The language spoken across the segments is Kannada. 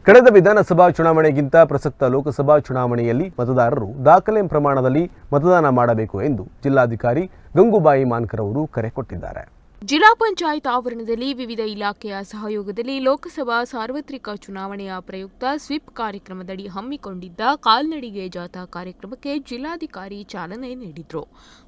ಕಳೆದ ವಿಧಾನಸಭಾ ಚುನಾವಣೆಗಿಂತ ಪ್ರಸಕ್ತ ಲೋಕಸಭಾ ಚುನಾವಣೆಯಲ್ಲಿ ಮತದಾರರು ದಾಖಲೆ ಪ್ರಮಾಣದಲ್ಲಿ ಮತದಾನ ಮಾಡಬೇಕು ಎಂದು ಜಿಲ್ಲಾಧಿಕಾರಿ ಗಂಗೂಬಾಯಿ ಮಾನ್ಕರ್ ಅವರು ಕರೆ ಕೊಟ್ಟಿದ್ದಾರೆ. ಜಿಲ್ಲಾ ಪಂಚಾಯತ್ ಆವರಣದಲ್ಲಿ ವಿವಿಧ ಇಲಾಖೆಯ ಸಹಯೋಗದಲ್ಲಿ ಲೋಕಸಭಾ ಸಾರ್ವತ್ರಿಕ ಚುನಾವಣೆಯ ಪ್ರಯುಕ್ತ ಸ್ವಿಪ್ ಕಾರ್ಯಕ್ರಮದಡಿ ಹಮ್ಮಿಕೊಂಡಿದ್ದ ಕಾಲ್ನಡಿಗೆ ಜಾಥಾ ಕಾರ್ಯಕ್ರಮಕ್ಕೆ ಜಿಲ್ಲಾಧಿಕಾರಿ ಚಾಲನೆ ನೀಡಿದರು.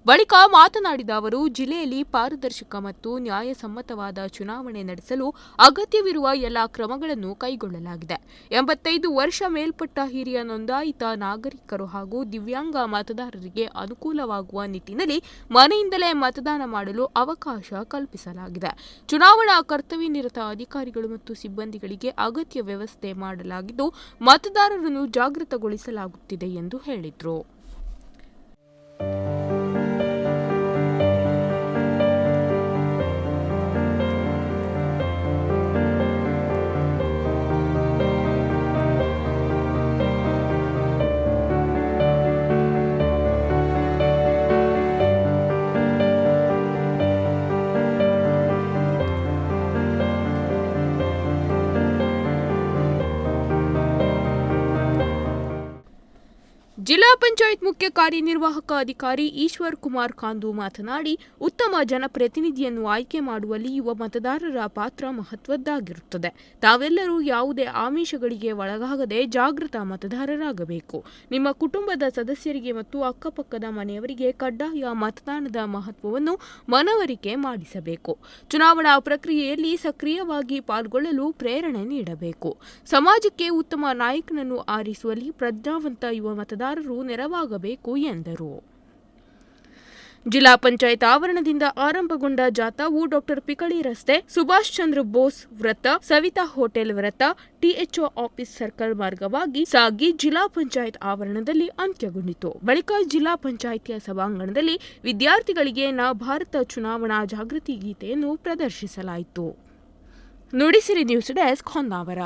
ಬಳಿಕ ಮಾತನಾಡಿದ ಅವರು, ಜಿಲ್ಲೆಯಲ್ಲಿ ಪಾರದರ್ಶಕ ಮತ್ತು ನ್ಯಾಯಸಮ್ಮತವಾದ ಚುನಾವಣೆ ನಡೆಸಲು ಅಗತ್ಯವಿರುವ ಎಲ್ಲ ಕ್ರಮಗಳನ್ನು ಕೈಗೊಳ್ಳಲಾಗಿದೆ. 85 ವರ್ಷ ಮೇಲ್ಪಟ್ಟ ಹಿರಿಯ ನೋಂದಾಯಿತ ನಾಗರಿಕರು ಹಾಗೂ ದಿವ್ಯಾಂಗ ಮತದಾರರಿಗೆ ಅನುಕೂಲವಾಗುವ ನಿಟ್ಟಿನಲ್ಲಿ ಮನೆಯಿಂದಲೇ ಮತದಾನ ಮಾಡಲು ಅವಕಾಶ ಕಲ್ಪಿಸಲಾಗಿದೆ. ಚುನಾವಣಾ ಕರ್ತವ್ಯ ನಿರತ ಅಧಿಕಾರಿಗಳು ಮತ್ತು ಸಿಬ್ಬಂದಿಗಳಿಗೆ ಅಗತ್ಯ ವ್ಯವಸ್ಥೆ ಮಾಡಲಾಗಿದ್ದು, ಮತದಾರರನ್ನು ಜಾಗೃತಗೊಳಿಸಲಾಗುತ್ತಿದೆ ಎಂದು ಹೇಳಿದರು. ಜಿಲ್ಲಾ ಪಂಚಾಯತ್ ಮುಖ್ಯ ಕಾರ್ಯನಿರ್ವಾಹಕ ಅಧಿಕಾರಿ ಈಶ್ವರ್ ಕುಮಾರ್ ಖಾಂದು ಮಾತನಾಡಿ, ಉತ್ತಮ ಜನಪ್ರತಿನಿಧಿಯನ್ನು ಆಯ್ಕೆ ಮಾಡುವಲ್ಲಿ ಯುವ ಮತದಾರರ ಪಾತ್ರ ಮಹತ್ವದ್ದಾಗಿರುತ್ತದೆ. ತಾವೆಲ್ಲರೂ ಯಾವುದೇ ಆಮಿಷಗಳಿಗೆ ಒಳಗಾಗದೆ ಜಾಗೃತ ಮತದಾರರಾಗಬೇಕು. ನಿಮ್ಮ ಕುಟುಂಬದ ಸದಸ್ಯರಿಗೆ ಮತ್ತು ಅಕ್ಕಪಕ್ಕದ ಮನೆಯವರಿಗೆ ಕಡ್ಡಾಯ ಮತದಾನದ ಮಹತ್ವವನ್ನು ಮನವರಿಕೆ ಮಾಡಿಸಬೇಕು. ಚುನಾವಣಾ ಪ್ರಕ್ರಿಯೆಯಲ್ಲಿ ಸಕ್ರಿಯವಾಗಿ ಪಾಲ್ಗೊಳ್ಳಲು ಪ್ರೇರಣೆ ನೀಡಬೇಕು. ಸಮಾಜಕ್ಕೆ ಉತ್ತಮ ನಾಯಕನನ್ನು ಆರಿಸುವಲ್ಲಿ ಪ್ರಜ್ಞಾವಂತ ಯುವ ಮತದಾರರು ನೆರವಾಗಬೇಕು ಎಂದರು. ಜಿಲ್ಲಾ ಪಂಚಾಯತ್ ಆವರಣದಿಂದ ಆರಂಭಗೊಂಡ ಜಾಥಾವು ಡಾಕ್ಟರ್ ಪಿಕಳಿ ರಸ್ತೆ, ಸುಭಾಷ್ ಚಂದ್ರ ಬೋಸ್ ವೃತ್ತ, ಸವಿತಾ ಹೋಟೆಲ್ ವೃತ್ತ, ಟಿಎಚ್ಒ ಆಫೀಸ್ ಸರ್ಕಲ್ ಮಾರ್ಗವಾಗಿ ಸಾಗಿ ಜಿಲ್ಲಾ ಪಂಚಾಯತ್ ಆವರಣದಲ್ಲಿ ಅಂತ್ಯಗೊಂಡಿತು. ಬಳಿಕ ಜಿಲ್ಲಾ ಪಂಚಾಯಿತಿಯ ಸಭಾಂಗಣದಲ್ಲಿ ವಿದ್ಯಾರ್ಥಿಗಳಿಗೆ ಭಾರತ ಚುನಾವಣಾ ಜಾಗೃತಿ ಗೀತೆಯನ್ನು ಪ್ರದರ್ಶಿಸಲಾಯಿತು. Nudisiri news desk Honnavar.